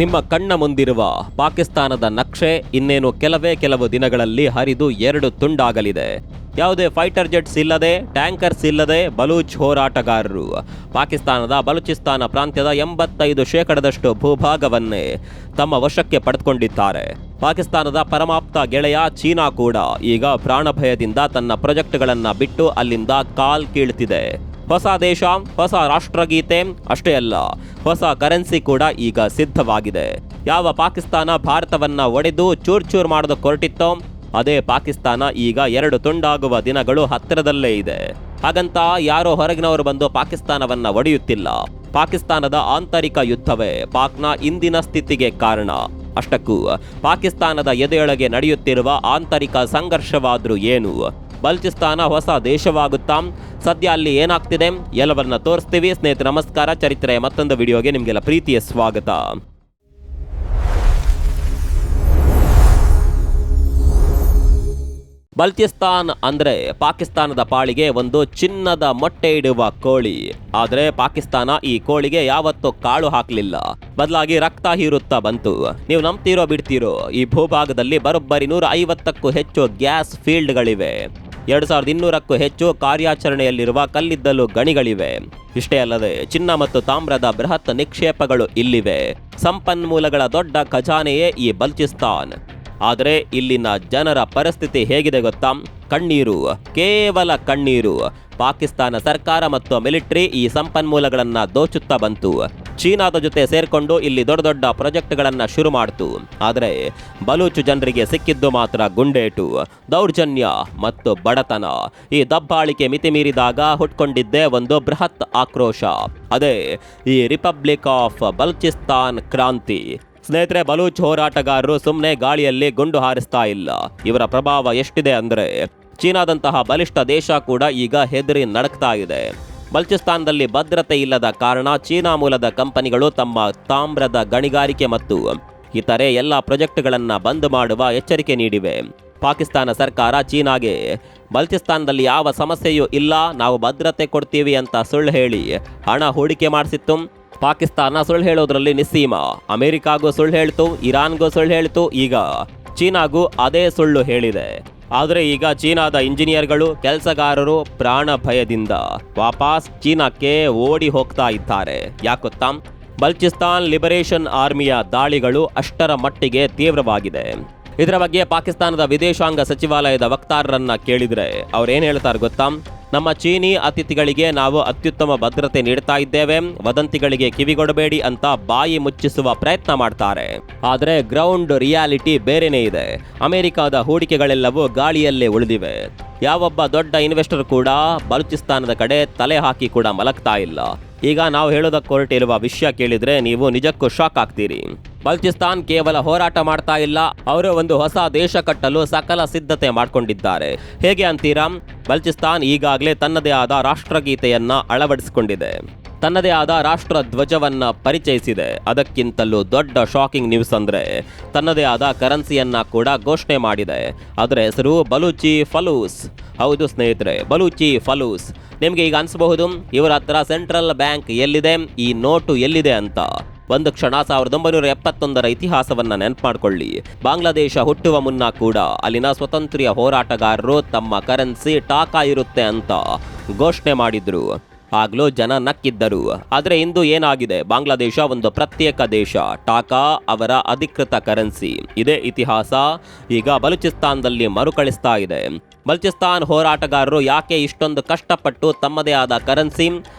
ನಿಮ್ಮ ಕಣ್ಣ ಮುಂದಿರುವ ಪಾಕಿಸ್ತಾನದ ನಕ್ಷೆ ಇನ್ನೇನು ಕೆಲವು ದಿನಗಳಲ್ಲಿ ಹರಿದು 2 ತುಂಡಾಗಲಿದೆ. ಯಾವುದೇ ಫೈಟರ್ ಜೆಟ್ಸ್ ಇಲ್ಲದೆ, ಟ್ಯಾಂಕರ್ಸ್ ಇಲ್ಲದೆ ಬಲೂಚ್ ಹೋರಾಟಗಾರರು ಪಾಕಿಸ್ತಾನದ ಬಲೂಚಿಸ್ತಾನ ಪ್ರಾಂತ್ಯದ 85% ಭೂಭಾಗವನ್ನೇ ತಮ್ಮ ವಶಕ್ಕೆ ಪಡೆದುಕೊಂಡಿದ್ದಾರೆ. ಪಾಕಿಸ್ತಾನದ ಪರಮಾಪ್ತ ಗೆಳೆಯ ಚೀನಾ ಕೂಡ ಈಗ ಪ್ರಾಣಭಯದಿಂದ ತನ್ನ ಪ್ರಾಜೆಕ್ಟ್ಗಳನ್ನು ಬಿಟ್ಟು ಅಲ್ಲಿಂದ ಕಾಲ್ ಕೀಳ್ತಿದೆ. ಹೊಸ ದೇಶ, ಹೊಸ ರಾಷ್ಟ್ರಗೀತೆ ಅಷ್ಟೇ ಅಲ್ಲ, ಹೊಸ ಕರೆನ್ಸಿ ಕೂಡ ಈಗ ಸಿದ್ಧವಾಗಿದೆ. ಯಾವ ಪಾಕಿಸ್ತಾನ ಭಾರತವನ್ನ ಒಡೆದು ಚೂರ್ ಮಾಡೋದು ಹೊರಟಿತ್ತೋ ಅದೇ ಪಾಕಿಸ್ತಾನ ಈಗ 2 ತುಂಡಾಗುವ ದಿನಗಳು ಹತ್ತಿರದಲ್ಲೇ ಇದೆ. ಹಾಗಂತ ಯಾರೋ ಹೊರಗಿನವರು ಬಂದು ಪಾಕಿಸ್ತಾನವನ್ನ ಒಡೆಯುತ್ತಿಲ್ಲ. ಪಾಕಿಸ್ತಾನದ ಆಂತರಿಕ ಯುದ್ಧವೇ ಪಾಕ್ನ ಇಂದಿನ ಸ್ಥಿತಿಗೆ ಕಾರಣ. ಅಷ್ಟಕ್ಕೂ ಪಾಕಿಸ್ತಾನದ ಎದೆಯೊಳಗೆ ನಡೆಯುತ್ತಿರುವ ಆಂತರಿಕ ಸಂಘರ್ಷವಾದ್ರೂ ಏನು? ಬಲೂಚಿಸ್ತಾನ ಹೊಸ ದೇಶವಾಗುತ್ತಾ? ಸದ್ಯ ಅಲ್ಲಿ ಏನಾಗ್ತಿದೆ ಎಲ್ಲವನ್ನ ತೋರಿಸ್ತೀವಿ. ಸ್ನೇಹಿತರೆ ನಮಸ್ಕಾರ, ಚರಿತ್ರೆಯ ಮತ್ತೊಂದು ವಿಡಿಯೋಗೆ ನಿಮಗೆಲ್ಲ ಪ್ರೀತಿಯ ಸ್ವಾಗತ. ಬಲೂಚಿಸ್ತಾನ್ ಅಂದ್ರೆ ಪಾಕಿಸ್ತಾನದ ಪಾಳಿಗೆ ಒಂದು ಚಿನ್ನದ ಮೊಟ್ಟೆ ಇಡುವ ಕೋಳಿ. ಆದ್ರೆ ಪಾಕಿಸ್ತಾನ ಈ ಕೋಳಿಗೆ ಯಾವತ್ತೂ ಕಾಳು ಹಾಕಲಿಲ್ಲ, ಬದಲಾಗಿ ರಕ್ತ ಹೀರುತ್ತಾ ಬಂತು. ನೀವು ನಂಬ್ತೀರೋ ಬಿಡ್ತೀರೋ, ಈ ಭೂಭಾಗದಲ್ಲಿ ಬರೋಬ್ಬರಿ 150ಕ್ಕೂ ಹೆಚ್ಚು ಗ್ಯಾಸ್ ಫೀಲ್ಡ್ಗಳಿವೆ. 2200ಕ್ಕೂ ಹೆಚ್ಚು ಕಾರ್ಯಾಚರಣೆಯಲ್ಲಿರುವ ಕಲ್ಲಿದ್ದಲು ಗಣಿಗಳಿವೆ. ಇಷ್ಟೇ ಅಲ್ಲದೆ ಚಿನ್ನ ಮತ್ತು ತಾಮ್ರದ ಬೃಹತ್ ನಿಕ್ಷೇಪಗಳು ಇಲ್ಲಿವೆ. ಸಂಪನ್ಮೂಲಗಳ ದೊಡ್ಡ ಖಜಾನೆಯೇ ಈ ಬಲೂಚಿಸ್ತಾನ್. ಆದರೆ ಇಲ್ಲಿನ ಜನರ ಪರಿಸ್ಥಿತಿ ಹೇಗಿದೆ ಗೊತ್ತಾ? ಕಣ್ಣೀರು, ಕೇವಲ ಕಣ್ಣೀರು. ಪಾಕಿಸ್ತಾನ ಸರ್ಕಾರ ಮತ್ತು ಮಿಲಿಟರಿ ಈ ಸಂಪನ್ಮೂಲಗಳನ್ನ ದೋಚುತ್ತಾ ಬಂತು. ಚೀನಾದ ಜೊತೆ ಸೇರ್ಕೊಂಡು ಇಲ್ಲಿ ದೊಡ್ಡ ದೊಡ್ಡ ಪ್ರಾಜೆಕ್ಟ್ಗಳನ್ನ ಶುರು ಮಾಡ್ತು. ಆದರೆ ಬಲೂಚ್ ಜನರಿಗೆ ಸಿಕ್ಕಿದ್ದು ಮಾತ್ರ ಗುಂಡೇಟು, ದೌರ್ಜನ್ಯ ಮತ್ತು ಬಡತನ. ಈ ದಬ್ಬಾಳಿಕೆ ಮಿತಿ ಮೀರಿದಾಗ ಹುಟ್ಕೊಂಡಿದ್ದೇ ಒಂದು ಬೃಹತ್ ಆಕ್ರೋಶ. ಅದೇ ಈ ರಿಪಬ್ಲಿಕ್ ಆಫ್ ಬಲೂಚಿಸ್ತಾನ್ ಕ್ರಾಂತಿ. ಸ್ನೇಹಿತರೆ, ಬಲೂಚ್ ಹೋರಾಟಗಾರರು ಸುಮ್ಮನೆ ಗಾಳಿಯಲ್ಲಿ ಗುಂಡು ಹಾರಿಸ್ತಾ ಇಲ್ಲ. ಇವರ ಪ್ರಭಾವ ಎಷ್ಟಿದೆ ಅಂದ್ರೆ ಚೀನಾದಂತಹ ಬಲಿಷ್ಠ ದೇಶ ಕೂಡ ಈಗ ಹೆದರಿ ನಡಕ್ತಾ ಇದೆ. ಬಲೂಚಿಸ್ತಾನದಲ್ಲಿ ಭದ್ರತೆ ಇಲ್ಲದ ಕಾರಣ ಚೀನಾ ಮೂಲದ ಕಂಪನಿಗಳು ತಮ್ಮ ತಾಮ್ರದ ಗಣಿಗಾರಿಕೆ ಮತ್ತು ಇತರೆ ಎಲ್ಲ ಪ್ರಾಜೆಕ್ಟ್ಗಳನ್ನು ಬಂದ್ ಮಾಡುವ ಎಚ್ಚರಿಕೆ ನೀಡಿವೆ. ಪಾಕಿಸ್ತಾನ ಸರ್ಕಾರ ಚೀನಾಗೆ ಬಲೂಚಿಸ್ತಾನದಲ್ಲಿ ಯಾವ ಸಮಸ್ಯೆಯೂ ಇಲ್ಲ, ನಾವು ಭದ್ರತೆ ಕೊಡ್ತೀವಿ ಅಂತ ಸುಳ್ಳು ಹೇಳಿ ಹಣ ಹೂಡಿಕೆ ಮಾಡಿಸಿತ್ತು. ಪಾಕಿಸ್ತಾನ ಸುಳ್ಳು ಹೇಳೋದ್ರಲ್ಲಿ ನಿಸ್ಸೀಮ. ಅಮೆರಿಕಾಗೂ ಸುಳ್ಳು ಹೇಳ್ತು, ಇರಾನ್ಗೂ ಸುಳ್ಳು ಹೇಳ್ತು, ಈಗ ಚೀನಾಗೂ ಅದೇ ಸುಳ್ಳು ಹೇಳಿದೆ. ಆದರೆ ಈಗ ಚೀನಾದ ಇಂಜಿನಿಯರ್ಗಳು, ಕೆಲಸಗಾರರು ಪ್ರಾಣ ಭಯದಿಂದ ವಾಪಸ್ ಚೀನಾಕ್ಕೆ ಓಡಿ ಹೋಗ್ತಾ ಇದ್ದಾರೆ. ಯಾಕೊತ್ತಾ? ಬಲೂಚಿಸ್ತಾನ್ ಲಿಬರೇಷನ್ ಆರ್ಮಿಯ ದಾಳಿಗಳು ಅಷ್ಟರ ಮಟ್ಟಿಗೆ ತೀವ್ರವಾಗಿದೆ. ಇದರ ಬಗ್ಗೆ ಪಾಕಿಸ್ತಾನದ ವಿದೇಶಾಂಗ ಸಚಿವಾಲಯದ ವಕ್ತಾರರನ್ನ ಕೇಳಿದ್ರೆ ಅವ್ರೇನು ಹೇಳ್ತಾರೆ ಗೊತ್ತಾ? ನಮ್ಮ ಚೀನಿ ಅತಿಥಿಗಳಿಗೆ ನಾವು ಅತ್ಯುತ್ತಮ ಭದ್ರತೆ ನೀಡ್ತಾ ಇದ್ದೇವೆ, ವದಂತಿಗಳಿಗೆ ಕಿವಿಗೊಡಬೇಡಿ ಅಂತ ಬಾಯಿ ಮುಚ್ಚಿಸುವ ಪ್ರಯತ್ನ ಮಾಡ್ತಾರೆ. ಆದರೆ ಗ್ರೌಂಡ್ ರಿಯಾಲಿಟಿ ಬೇರೆನೇ ಇದೆ. ಅಮೆರಿಕದ ಹೂಡಿಕೆಗಳೆಲ್ಲವೂ ಗಾಳಿಯಲ್ಲೇ ಉಳಿದಿವೆ. ಯಾವೊಬ್ಬ ದೊಡ್ಡ ಇನ್ವೆಸ್ಟರ್ ಕೂಡ ಬಲೂಚಿಸ್ತಾನದ ಕಡೆ ತಲೆ ಹಾಕಿ ಕೂಡ ಮಲಗ್ತಾ ಇಲ್ಲ. ಈಗ ನಾವು ಹೇಳೋದಕ್ಕೆ ಹೊರಟಿರುವ ವಿಷಯ ಕೇಳಿದ್ರೆ ನೀವು ನಿಜಕ್ಕೂ ಶಾಕ್ ಆಗ್ತೀರಿ. ಬಲೂಚಿಸ್ತಾನ್ ಕೇವಲ ಹೋರಾಟ ಮಾಡ್ತಾ ಇಲ್ಲ, ಅವರು ಒಂದು ಹೊಸ ದೇಶ ಕಟ್ಟಲು ಸಕಲ ಸಿದ್ಧತೆ ಮಾಡಿಕೊಂಡಿದ್ದಾರೆ. ಹೇಗೆ ಅಂತೀರಾ? ಬಲೂಚಿಸ್ತಾನ್ ಈಗಾಗಲೇ ತನ್ನದೇ ಆದ ರಾಷ್ಟ್ರಗೀತೆಯನ್ನ ಅಳವಡಿಸಿಕೊಂಡಿದೆ, ತನ್ನದೇ ಆದ ರಾಷ್ಟ್ರ ಧ್ವಜವನ್ನ ಪರಿಚಯಿಸಿದೆ. ಅದಕ್ಕಿಂತಲೂ ದೊಡ್ಡ ಶಾಕಿಂಗ್ ನ್ಯೂಸ್ ಅಂದ್ರೆ ತನ್ನದೇ ಆದ ಕರೆನ್ಸಿಯನ್ನ ಕೂಡ ಘೋಷಣೆ ಮಾಡಿದೆ. ಅದರ ಹೆಸರು ಬಲೂಚಿ ಫಲೂಸ್. ಹೌದು ಸ್ನೇಹಿತರೆ, ಬಲೂಚಿ ಫಲೂಸ್. ನಿಮ್ಗೆ ಈಗ ಅನ್ಸಬಹುದು ಇವರ ಹತ್ರ ಸೆಂಟ್ರಲ್ ಬ್ಯಾಂಕ್ ಎಲ್ಲಿದೆ, ಈ ನೋಟು ಎಲ್ಲಿದೆ ಅಂತ. ಒಂದು ಕ್ಷಣ 1971ರ ಇತಿಹಾಸವನ್ನ ನೆನಪು ಮಾಡ್ಕೊಳ್ಳಿ. ಬಾಂಗ್ಲಾದೇಶ ಹುಟ್ಟುವ ಮುನ್ನ ಕೂಡ ಅಲ್ಲಿನ ಸ್ವತಂತ್ರ ಹೋರಾಟಗಾರರು ತಮ್ಮ ಕರೆನ್ಸಿ ಟಾಕಾ ಇರುತ್ತೆ ಅಂತ ಘೋಷಣೆ ಮಾಡಿದ್ರು. ಆಗ್ಲೂ ಜನ ನಕ್ಕಿದ್ದರು. ಆದರೆ ಇಂದು ಏನಾಗಿದೆ? ಬಾಂಗ್ಲಾದೇಶ ಒಂದು ಪ್ರತ್ಯೇಕ ದೇಶ, ಟಾಕಾ ಅವರ ಅಧಿಕೃತ ಕರೆನ್ಸಿ. ಇದೇ ಇತಿಹಾಸ ಈಗ ಬಲೂಚಿಸ್ತಾನದಲ್ಲಿ ಮರುಕಳಿಸ್ತಾ ಇದೆ. ಬಲೂಚಿಸ್ತಾನ್ ಹೋರಾಟಗಾರರು ಯಾಕೆ ಇಷ್ಟೊಂದು ಕಷ್ಟಪಟ್ಟು ತಮ್ಮದೇ ಆದ ಕರೆನ್ಸಿ,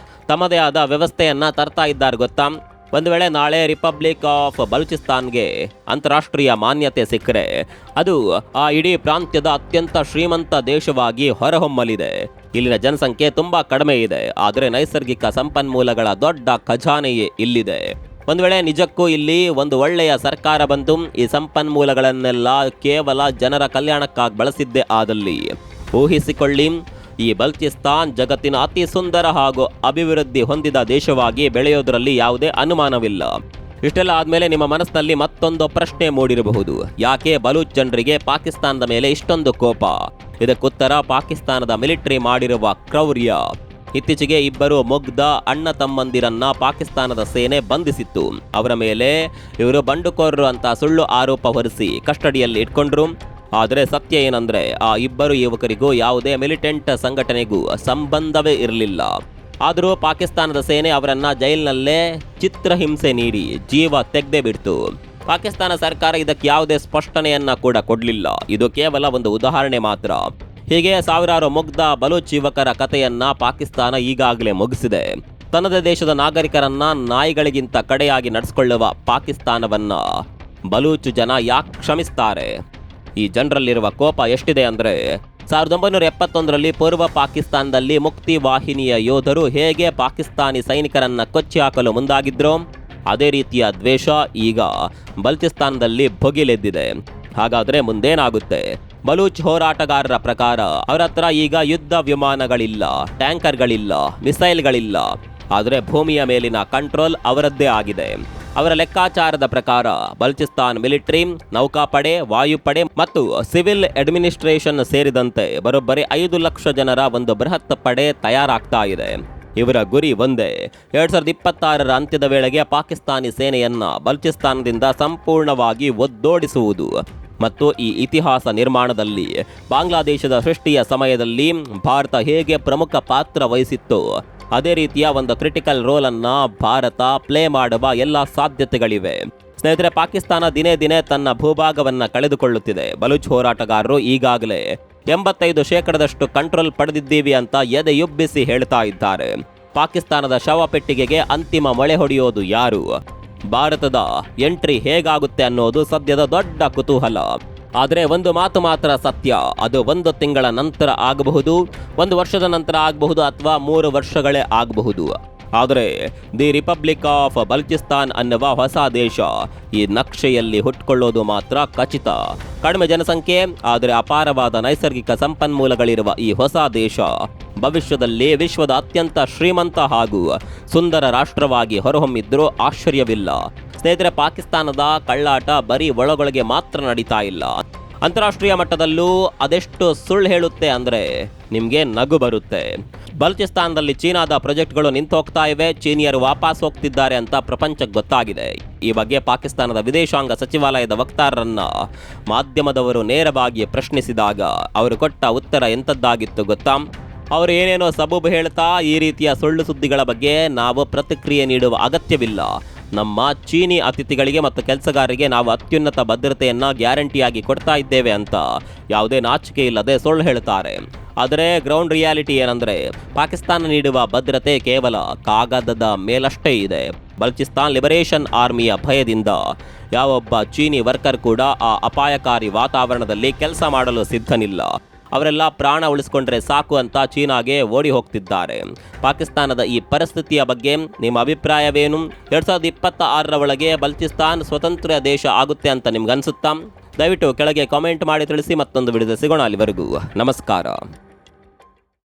ತಮ್ಮದೇ ಆದ ವ್ಯವಸ್ಥೆಯನ್ನ ತರ್ತಾ ಇದ್ದಾರೆ ಗೊತ್ತಾ? ಒಂದು ವೇಳೆ ನಾಳೆ ರಿಪಬ್ಲಿಕ್ ಆಫ್ ಬಲೂಚಿಸ್ತಾನ್ಗೆ ಅಂತಾರಾಷ್ಟ್ರೀಯ ಮಾನ್ಯತೆ ಸಿಕ್ಕರೆ ಅದು ಆ ಇಡೀ ಪ್ರಾಂತ್ಯದ ಅತ್ಯಂತ ಶ್ರೀಮಂತ ದೇಶವಾಗಿ ಹೊರಹೊಮ್ಮಲಿದೆ. ಇಲ್ಲಿನ ಜನಸಂಖ್ಯೆ ತುಂಬಾ ಕಡಿಮೆ ಇದೆ, ಆದರೆ ನೈಸರ್ಗಿಕ ಸಂಪನ್ಮೂಲಗಳ ದೊಡ್ಡ ಖಜಾನೆಯೇ ಇಲ್ಲಿದೆ. ಒಂದು ವೇಳೆ ನಿಜಕ್ಕೂ ಇಲ್ಲಿ ಒಂದು ಒಳ್ಳೆಯ ಸರ್ಕಾರ ಬಂದು ಈ ಸಂಪನ್ಮೂಲಗಳನ್ನೆಲ್ಲ ಕೇವಲ ಜನರ ಕಲ್ಯಾಣಕ್ಕಾಗಿ ಬಳಸಿದ್ದೇ ಆದಲ್ಲಿ ಊಹಿಸಿಕೊಳ್ಳಿ, ಈ ಬಲೂಚಿಸ್ತಾನ್ ಜಗತ್ತಿನ ಅತಿ ಸುಂದರ ಹಾಗೂ ಅಭಿವೃದ್ಧಿ ಹೊಂದಿದ ದೇಶವಾಗಿ ಬೆಳೆಯೋದ್ರಲ್ಲಿ ಯಾವುದೇ ಅನುಮಾನವಿಲ್ಲ. ಇಷ್ಟೆಲ್ಲ ಆದಮೇಲೆ ನಿಮ್ಮ ಮನಸ್ಸಿನಲ್ಲಿ ಮತ್ತೊಂದು ಪ್ರಶ್ನೆ ಮೂಡಿರಬಹುದು, ಯಾಕೆ ಬಲೂಚ್ ಜನರಿಗೆ ಪಾಕಿಸ್ತಾನದ ಮೇಲೆ ಇಷ್ಟೊಂದು ಕೋಪ? ಇದಕ್ಕುತ್ತರ ಪಾಕಿಸ್ತಾನದ ಮಿಲಿಟರಿ ಮಾಡಿರುವ ಕ್ರೌರ್ಯ. ಇತ್ತೀಚೆಗೆ ಇಬ್ಬರು ಮುಗ್ಧ ಅಣ್ಣ ತಮ್ಮಂದಿರನ್ನ ಪಾಕಿಸ್ತಾನದ ಸೇನೆ ಬಂಧಿಸಿತ್ತು. ಅವರ ಮೇಲೆ ಇವರು ಬಂಡುಕೋರರು ಅಂತ ಸುಳ್ಳು ಆರೋಪ ಹೊರಿಸಿ ಕಸ್ಟಡಿಯಲ್ಲಿ ಇಟ್ಕೊಂಡ್ರು. ಆದರೆ ಸತ್ಯ ಏನಂದ್ರೆ ಆ ಇಬ್ಬರು ಯುವಕರಿಗೂ ಯಾವುದೇ ಮಿಲಿಟೆಂಟ್ ಸಂಘಟನೆಗೂ ಸಂಬಂಧವೇ ಇರಲಿಲ್ಲ. ಆದರೂ ಪಾಕಿಸ್ತಾನದ ಸೇನೆ ಅವರನ್ನ ಜೈಲಿನಲ್ಲೇ ಚಿತ್ರಹಿಂಸೆ ನೀಡಿ ಜೀವ ತೆಗೆದೇ ಬಿಡ್ತು. ಪಾಕಿಸ್ತಾನ ಸರ್ಕಾರ ಇದಕ್ಕೆ ಯಾವುದೇ ಸ್ಪಷ್ಟನೆಯನ್ನ ಕೂಡ ಕೊಡಲಿಲ್ಲ. ಇದು ಕೇವಲ ಒಂದು ಉದಾಹರಣೆ ಮಾತ್ರ. ಹೀಗೆ ಸಾವಿರಾರು ಮುಗ್ಧ ಬಲೂಚ್ ಯುವಕರ ಕಥೆಯನ್ನ ಪಾಕಿಸ್ತಾನ ಈಗಾಗಲೇ ಮುಗಿಸಿದೆ. ತನ್ನದೇ ದೇಶದ ನಾಗರಿಕರನ್ನ ನಾಯಿಗಳಿಗಿಂತ ಕಡೆಯಾಗಿ ನಡೆಸಿಕೊಳ್ಳುವ ಪಾಕಿಸ್ತಾನವನ್ನ ಬಲೂಚ್ ಜನ ಯಾಕೆ ಕ್ಷಮಿಸ್ತಾರೆ? ಈ ಜನರಲ್ಲಿರುವ ಕೋಪ ಎಷ್ಟಿದೆ ಅಂದರೆ 1971ರಲ್ಲಿ ಪೂರ್ವ ಪಾಕಿಸ್ತಾನದಲ್ಲಿ ಮುಕ್ತಿ ವಾಹಿನಿಯ ಯೋಧರು ಹೇಗೆ ಪಾಕಿಸ್ತಾನಿ ಸೈನಿಕರನ್ನ ಕೊಚ್ಚಿ ಹಾಕಲು ಮುಂದಾಗಿದ್ರು, ಅದೇ ರೀತಿಯ ದ್ವೇಷ ಈಗ ಬಲ್ಚಿಸ್ತಾನದಲ್ಲಿ ಭುಗಿಲೆದ್ದಿದೆ. ಹಾಗಾದರೆ ಮುಂದೇನಾಗುತ್ತೆ? ಬಲೂಚ್ ಹೋರಾಟಗಾರರ ಪ್ರಕಾರ ಅವರ ಹತ್ರ ಈಗ ಯುದ್ಧ ವಿಮಾನಗಳಿಲ್ಲ, ಟ್ಯಾಂಕರ್ಗಳಿಲ್ಲ, ಮಿಸೈಲ್ಗಳಿಲ್ಲ. ಆದರೆ ಭೂಮಿಯ ಮೇಲಿನ ಕಂಟ್ರೋಲ್ ಅವರದ್ದೇ ಆಗಿದೆ. ಅವರ ಲೆಕ್ಕಾಚಾರದ ಪ್ರಕಾರ ಬಲ್ಚಿಸ್ತಾನ್ ಮಿಲಿಟರಿ, ನೌಕಾಪಡೆ, ವಾಯುಪಡೆ ಮತ್ತು ಸಿವಿಲ್ ಅಡ್ಮಿನಿಸ್ಟ್ರೇಷನ್ ಸೇರಿದಂತೆ ಬರೋಬ್ಬರಿ 5 ಲಕ್ಷ ಜನರ ಒಂದು ಬೃಹತ್ ಪಡೆ ತಯಾರಾಗ್ತಾ ಇದೆ. ಇವರ ಗುರಿ ಒಂದೇ, 2026ರ ಅಂತ್ಯದ ವೇಳೆಗೆ ಪಾಕಿಸ್ತಾನಿ ಸೇನೆಯನ್ನ ಬಲ್ಚಿಸ್ತಾನದಿಂದ ಸಂಪೂರ್ಣವಾಗಿ ಒದ್ದೋಡಿಸುವುದು. ಮತ್ತು ಈ ಇತಿಹಾಸ ನಿರ್ಮಾಣದಲ್ಲಿ ಬಾಂಗ್ಲಾದೇಶದ ಸೃಷ್ಟಿಯ ಸಮಯದಲ್ಲಿ ಭಾರತ ಹೇಗೆ ಪ್ರಮುಖ ಪಾತ್ರ ವಹಿಸಿತ್ತು, ಅದೇ ರೀತಿಯ ಒಂದು ಕ್ರಿಟಿಕಲ್ ರೋಲ್ ಅನ್ನ ಭಾರತ ಪ್ಲೇ ಮಾಡುವ ಎಲ್ಲ ಸಾಧ್ಯತೆಗಳಿವೆ. ಸ್ನೇಹಿತರೆ, ಪಾಕಿಸ್ತಾನ ದಿನೇ ದಿನೇ ತನ್ನ ಭೂಭಾಗವನ್ನ ಕಳೆದುಕೊಳ್ಳುತ್ತಿದೆ. ಬಲೂಚ್ ಹೋರಾಟಗಾರರು ಈಗಾಗಲೇ 85% ಕಂಟ್ರೋಲ್ ಪಡೆದಿದ್ದೀವಿ ಅಂತ ಎದೆಯುಬ್ಬಿಸಿ ಹೇಳ್ತಾ ಇದ್ದಾರೆ. ಪಾಕಿಸ್ತಾನದ ಶವ ಪೆಟ್ಟಿಗೆಗೆ ಅಂತಿಮ ಮೊಳೆ ಹೊಡೆಯೋದು ಯಾರು? ಭಾರತದ ಎಂಟ್ರಿ ಹೇಗಾಗುತ್ತೆ ಅನ್ನೋದು ಸದ್ಯದ ದೊಡ್ಡ ಕುತೂಹಲ. ಆದರೆ ಒಂದು ಮಾತು ಮಾತ್ರ ಸತ್ಯ, ಅದು 1 ತಿಂಗಳ ನಂತರ ಆಗಬಹುದು, 1 ವರ್ಷದ ನಂತರ ಆಗಬಹುದು, ಅಥವಾ 3 ವರ್ಷಗಳೇ ಆಗಬಹುದು. ಆದರೆ ದಿ ರಿಪಬ್ಲಿಕ್ ಆಫ್ ಬಲ್ಚಿಸ್ತಾನ್ ಅನ್ನುವ ಹೊಸ ದೇಶ ಈ ನಕ್ಷೆಯಲ್ಲಿ ಹುಟ್ಕೊಳ್ಳೋದು ಮಾತ್ರ ಖಚಿತ. ಕಡಿಮೆ ಜನಸಂಖ್ಯೆ ಆದರೆ ಅಪಾರವಾದ ನೈಸರ್ಗಿಕ ಸಂಪನ್ಮೂಲಗಳಿರುವ ಈ ಹೊಸ ದೇಶ ಭವಿಷ್ಯದಲ್ಲಿ ವಿಶ್ವದ ಅತ್ಯಂತ ಶ್ರೀಮಂತ ಹಾಗೂ ಸುಂದರ ರಾಷ್ಟ್ರವಾಗಿ ಹೊರಹೊಮ್ಮಿದ್ರೂ ಆಶ್ಚರ್ಯವಿಲ್ಲ. ಸ್ನೇಹಿತರೆ, ಪಾಕಿಸ್ತಾನದ ಕಳ್ಳಾಟ ಬರೀ ಒಳಗೊಳಗೆ ಮಾತ್ರ ನಡೀತಾ ಇಲ್ಲ, ಅಂತಾರಾಷ್ಟ್ರೀಯ ಮಟ್ಟದಲ್ಲೂ ಅದೆಷ್ಟು ಸುಳ್ಳು ಹೇಳುತ್ತೆ ಅಂದರೆ ನಿಮಗೆ ನಗು ಬರುತ್ತೆ. ಬಲ್ಚಿಸ್ತಾನದಲ್ಲಿ ಚೀನಾದ ಪ್ರಾಜೆಕ್ಟ್ಗಳು ನಿಂತು ಹೋಗ್ತಾ ಇವೆ, ಚೀನಿಯರು ವಾಪಸ್ ಹೋಗ್ತಿದ್ದಾರೆ ಅಂತ ಪ್ರಪಂಚಕ್ಕೆ ಗೊತ್ತಾಗಿದೆ. ಈ ಬಗ್ಗೆ ಪಾಕಿಸ್ತಾನದ ವಿದೇಶಾಂಗ ಸಚಿವಾಲಯದ ವಕ್ತಾರರನ್ನ ಮಾಧ್ಯಮದವರು ನೇರವಾಗಿ ಪ್ರಶ್ನಿಸಿದಾಗ ಅವರು ಕೊಟ್ಟ ಉತ್ತರ ಎಂಥದ್ದಾಗಿತ್ತು ಗೊತ್ತಾ? ಅವರು ಏನೇನೋ ಸಬೂಬು ಹೇಳ್ತಾ ಈ ರೀತಿಯ ಸುಳ್ಳು ಸುದ್ದಿಗಳ ಬಗ್ಗೆ ನಾವು ಪ್ರತಿಕ್ರಿಯೆ ನೀಡುವ ಅಗತ್ಯವಿಲ್ಲ. ನಮ್ಮ ಚೀನಿ ಅತಿಥಿಗಳಿಗೆ ಮತ್ತು ಕೆಲಸಗಾರರಿಗೆ ನಾವು ಅತ್ಯುನ್ನತ ಭದ್ರತೆಯನ್ನು ಗ್ಯಾರಂಟಿಯಾಗಿ ಕೊಡ್ತಾ ಇದ್ದೇವೆ ಅಂತ ಯಾವುದೇ ನಾಚಿಕೆ ಇಲ್ಲದೆ ಸುಳ್ಳು ಹೇಳ್ತಾರೆ. ಆದರೆ ಗ್ರೌಂಡ್ ರಿಯಾಲಿಟಿ ಏನಂದರೆ ಪಾಕಿಸ್ತಾನ ನೀಡುವ ಭದ್ರತೆ ಕೇವಲ ಕಾಗದದ ಮೇಲಷ್ಟೇ ಇದೆ. ಬಲ್ಚಿಸ್ತಾನ್ ಲಿಬರೇಷನ್ ಆರ್ಮಿಯ ಭಯದಿಂದ ಯಾವೊಬ್ಬ ಚೀನಿ ವರ್ಕರ್ ಕೂಡ ಆ ಅಪಾಯಕಾರಿ ವಾತಾವರಣದಲ್ಲಿ ಕೆಲಸ ಮಾಡಲು ಸಿದ್ಧನಿಲ್ಲ. ಅವರೆಲ್ಲ ಪ್ರಾಣ ಉಳಿಸ್ಕೊಂಡ್ರೆ ಸಾಕು ಅಂತ ಚೀನಾಗೆ ಓಡಿ ಹೋಗ್ತಿದ್ದಾರೆ. ಪಾಕಿಸ್ತಾನದ ಈ ಪರಿಸ್ಥಿತಿಯ ಬಗ್ಗೆ ನಿಮ್ಮ ಅಭಿಪ್ರಾಯವೇನು? 2026ರ ಒಳಗೆ ಬಲ್ಚಿಸ್ತಾನ್ ಸ್ವತಂತ್ರ ದೇಶ ಆಗುತ್ತೆ ಅಂತ ನಿಮ್ಗೆ ಅನ್ಸುತ್ತಾ? ದಯವಿಟ್ಟು ಕೆಳಗೆ ಕಾಮೆಂಟ್ ಮಾಡಿ ತಿಳಿಸಿ. ಮತ್ತೊಂದು ವಿಡಿಯೋದಲ್ಲಿ ಸಿಗೋಣ. ಅಲ್ಲಿವರೆಗೂ ನಮಸ್ಕಾರ.